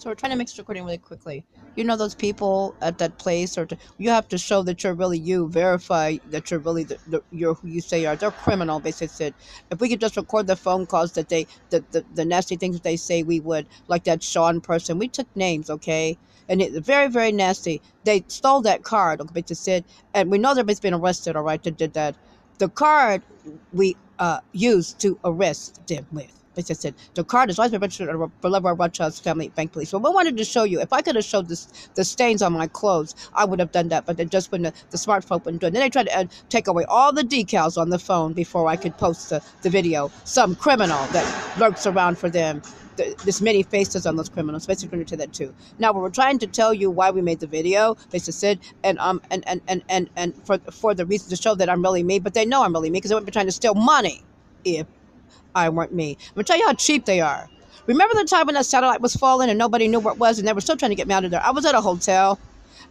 So we're trying to make this recording really quickly. You know those people at that place, you have to show that you're really you, verify that you're really you're who you say you are. They're criminal, basically said. If we could just record the phone calls that the nasty things that they say, we would. Like that Sean person. We took names, okay? And it's very, very nasty. They stole that card, okay, basically said, and we know they're basically been arrested, all right, that did that. The card we used to arrest them with. They just said the card is always been registered for Love Rothschild's family bank police. Well, we wanted to show you. If I could have showed the stains on my clothes, I would have done that. But then just when the smartphone wouldn't do it. Then they tried to take away all the decals on the phone before I could post the video. Some criminal that lurks around for them. There's many faces on those criminals. Basically, to that too. Now, we're trying to tell you why we made the video. They just said, and for the reason to show that I'm really me. But they know I'm really me because they wouldn't be trying to steal money if I weren't me. I'm going to tell you how cheap they are. Remember the time when that satellite was falling and nobody knew where it was and they were still trying to get me out of there? I was at a hotel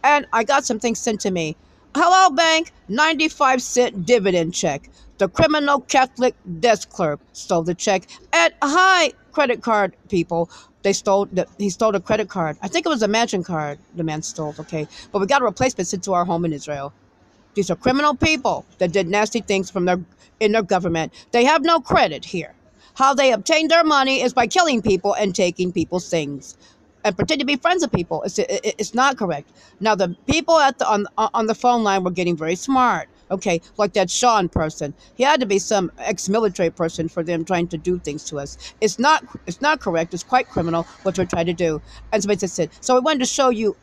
and I got some things sent to me. Hello, bank, 95-cent dividend check. The criminal Catholic desk clerk stole the check. And hi, credit card people. He stole a credit card. I think it was a mansion card the man stole, okay? But we got a replacement sent to our home in Israel. These are criminal people that did nasty things in their government. They have no credit here. How they obtain their money is by killing people and taking people's things and pretend to be friends of people. It's not correct. Now, the people on the phone line were getting very smart. Okay, like that Sean person. He had to be some ex-military person for them trying to do things to us. It's not correct. It's quite criminal what they're trying to do. And so said. So we wanted to show you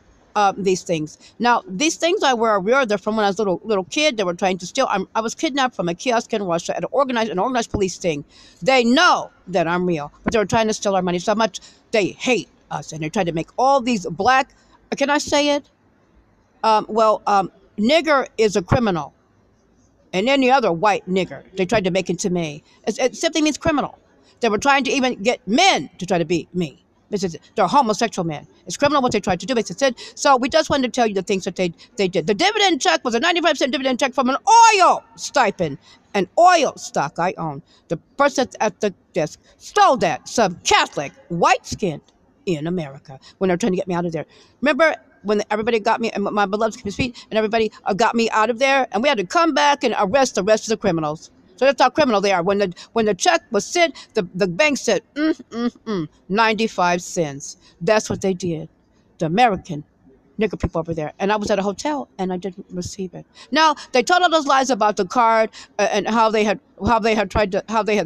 these things. Now, these things I wear are real. They're from when I was a little kid. They were trying to steal. I was kidnapped from a kiosk in Russia at an organized police sting. They know that I'm real, but they were trying to steal our money so much. They hate us, and they tried to make all these black. Can I say it? Nigger is a criminal, and any other white nigger they tried to make into me. It simply means criminal. They were trying to even get men to try to be me. They're homosexual men. It's criminal what they tried to do. So we just wanted to tell you the things that they did. The dividend check was a 95-cent dividend check from an oil stipend, an oil stock I own. The person at the desk stole that. Some Catholic, white-skinned in America when they're trying to get me out of there. Remember when everybody got me, and my beloved feet, and everybody got me out of there, and we had to come back and arrest the rest of the criminals. So that's how criminal they are. When the check was sent, the bank said, 95 cents. That's what they did. The American nigger people over there. And I was at a hotel and I didn't receive it. Now, they told all those lies about the card and how they had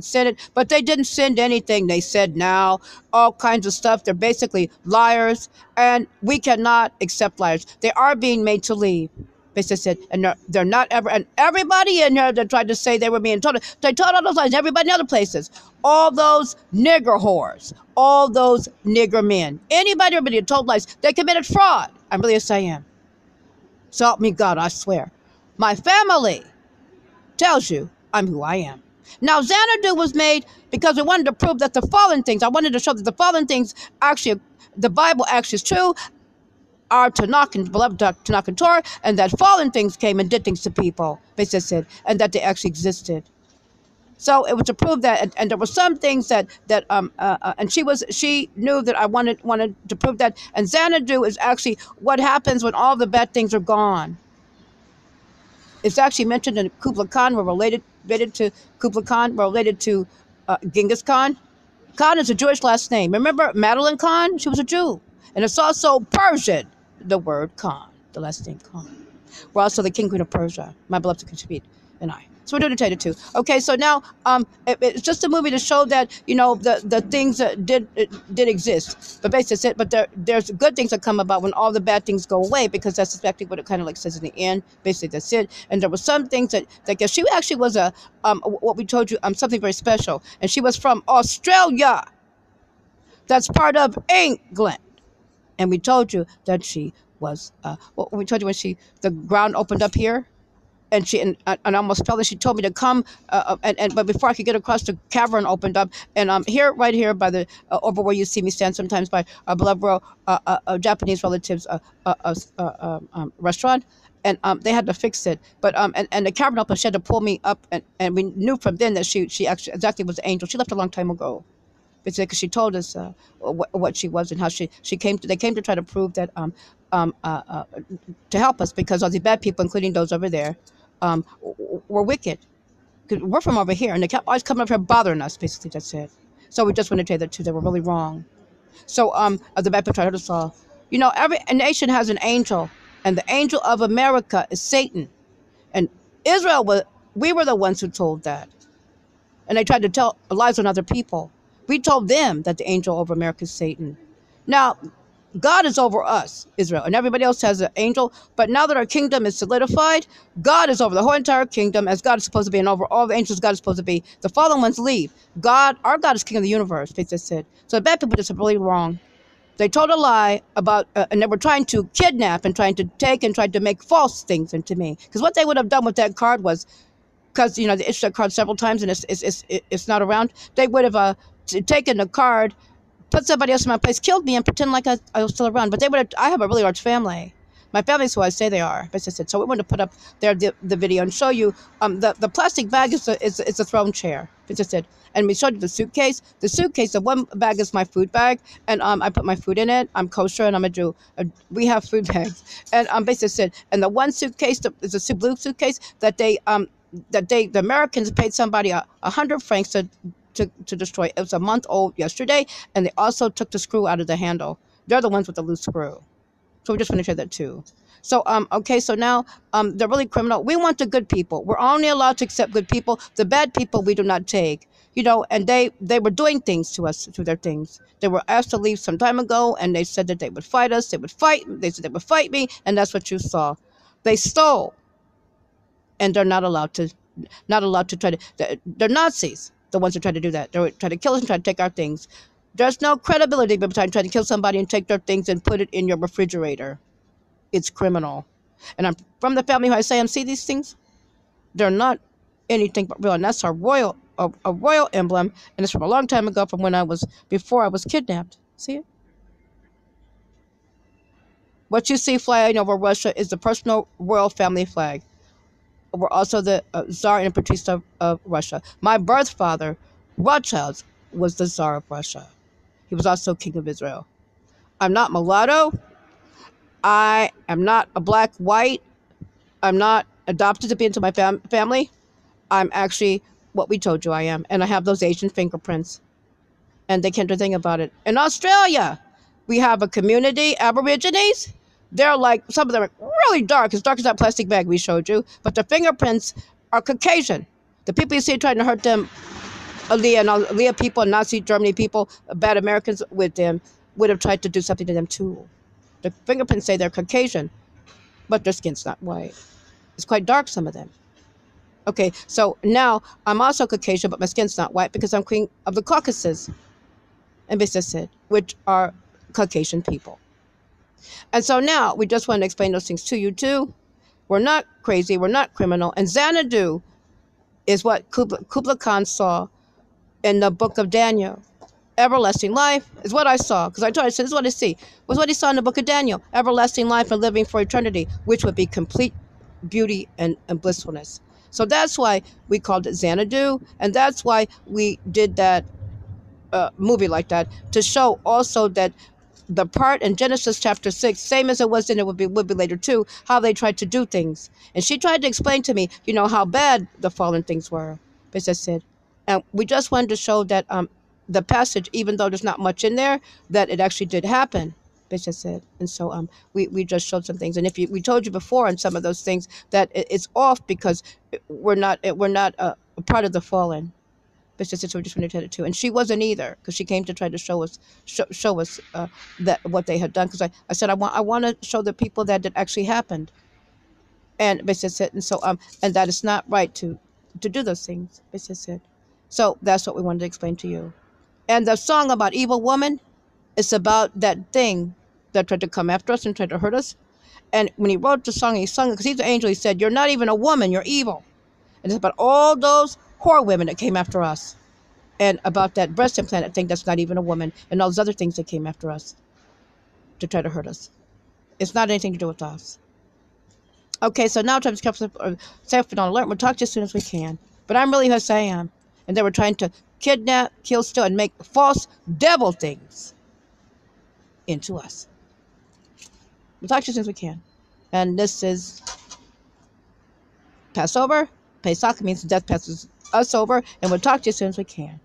sent it, but they didn't send anything. They said now all kinds of stuff. They're basically liars, and we cannot accept liars. They are being made to leave. They said, and they're not ever, and everybody in here that tried to say they were being told, they told all those lies, everybody in other places, all those nigger whores, all those nigger men, everybody told lies, they committed fraud. I'm really, yes, I am. So help me God, I swear. My family tells you I'm who I am. Now, Xanadu was made because we wanted to prove that the fallen things, I wanted to show that the fallen things actually, the Bible actually is true, our Tanakh and beloved Tanakh and Torah, and that fallen things came and did things to people, they said, and that they actually existed. So it was to prove that, and there were some things and she knew that I wanted to prove that. And Xanadu is actually what happens when all the bad things are gone. It's actually mentioned in Kublai Khan. We're related to Kublai Khan. We're related to Genghis Khan. Khan is a Jewish last name. Remember Madeline Khan? She was a Jew. And it's also Persian, the word Khan, the last name Khan. We're also the king, queen of Persia, my beloved Kinshpeoplees, and I. So we're doing the too. Okay, so now it's just a movie to show that, you know, the things that did exist. But basically, there's good things that come about when all the bad things go away, because that's exactly what it kind of like says in the end. Basically, that's it. And there were some things that she actually was what we told you, something very special. And she was from Australia. That's part of England. And we told you that she was, we told you when the ground opened up here, and I almost fell, and she told me to come, but before I could get across, the cavern opened up, and right here by the, over where you see me stand sometimes by our beloved Japanese relatives' restaurant, and they had to fix it, but and the cavern opened, she had to pull me up, and we knew from then that she actually exactly was an angel. She left a long time ago. because she told us what she was and how she came to. They came to try to prove that um, uh, uh, to help us because all these bad people, including those over there, were wicked. 'Cause we're from over here, and they kept always coming up here bothering us. Basically, that's it. So we just want to tell you that too. They were really wrong. So the bad people tried to hurt us all. You know, every nation has an angel, and the angel of America is Satan. And Israel was. We were the ones who told that. And they tried to tell lies on other people. We told them that the angel over America is Satan. Now, God is over us, Israel, and everybody else has an angel. But now that our kingdom is solidified, God is over the whole entire kingdom, as God is supposed to be, and over all the angels God is supposed to be. The fallen ones leave. God, our God is king of the universe, they just said. So the bad people just really wrong. They told a lie about, and they were trying to kidnap and trying to take and tried to make false things into me. Because what they would have done with that card was, because you know they issued that card several times and it's not around. They would have taken the card, put somebody else in my place, killed me, and pretend like I was still around. But they would have. I have a really large family. My family's who I say they are. But I said so. We wanted to put up there the video and show you the plastic bag is a throne chair. It's just it. And we showed you the suitcase. The suitcase, the one bag is my food bag, and I put my food in it. I'm kosher and I'm a Jew. We have food bags, and basically said. And the one suitcase is a blue suitcase that the Americans paid somebody 100 francs to destroy. It was a month old yesterday, and they also took the screw out of the handle. They're the ones with the loose screw. So we just want to share that too. So okay, so now they're really criminal. We want the good people. We're only allowed to accept good people. The bad people we do not take. You know, and they were doing things to us through their things. They were asked to leave some time ago, and they said that they would fight us. They said they would fight me, and that's what you saw. They stole, and they're not allowed to try to. They're Nazis. The ones who try to do that. They try to kill us and try to take our things. There's no credibility between trying to kill somebody and take their things and put it in your refrigerator. It's criminal. And I'm from the family who I say see these things. They're not anything but real, and that's a royal emblem, and it's from a long time ago, from when before I was kidnapped. See it? What you see flying over Russia is the personal royal family flag. We're also the Tsar and Empress of Russia. My birth father, Rothschild, was the Tsar of Russia. He was also king of Israel. I'm not mulatto. I am not a black white. I'm not adopted to be into my family. I'm actually what we told you I am. And I have those Asian fingerprints. And they can't do a thing about it. In Australia, we have a community, Aborigines. They're like, some of them are really dark as that plastic bag we showed you. But their fingerprints are Caucasian. The people you see trying to hurt them, Aliyah people, Nazi Germany people, bad Americans with them, would have tried to do something to them too. The fingerprints say they're Caucasian, but their skin's not white. It's quite dark, some of them. Okay, so now I'm also Caucasian, but my skin's not white because I'm queen of the Caucasus, and Bissasid, which are Caucasian people. And so now we just want to explain those things to you too. We're not crazy, we're not criminal. And Xanadu is what Kubla Khan saw in the book of Daniel. Everlasting life is what I saw, because I told him, I said, this is what I see. Was what he saw in the book of Daniel. Everlasting life and living for eternity, which would be complete beauty and blissfulness. So that's why we called it Xanadu, and that's why we did that movie like that, to show also that the part in Genesis chapter 6, same as it was then, it would be later too, how they tried to do things. And she tried to explain to me, you know, how bad the fallen things were, as I said. And we just wanted to show that the passage, even though there's not much in there, that it actually did happen, as I said. And so we just showed some things. And if we told you before on some of those things that it's off because we're not a part of the fallen. But so we just wanted to tell it too. And she wasn't either, because she came to try to show us that what they had done. Because I said I want to show the people that it actually happened. And basically, and so and that it's not right to do those things. Basically, so that's what we wanted to explain to you. And the song about evil woman, it's about that thing that tried to come after us and tried to hurt us. And when he wrote the song, he sung it because he's an angel. He said, "You're not even a woman. You're evil." And it's about all those whore women that came after us, and about that breast implant thing that's not even a woman, and all those other things that came after us to try to hurt us. It's not anything to do with us. Okay, so now safe and on alert. We'll talk to you as soon as we can. But I'm really who I say I am. And they were trying to kidnap, kill, steal, and make false devil things into us. We'll talk to you as soon as we can. And this is Passover. Pesach means death passes us over, and we'll talk to you as soon as we can.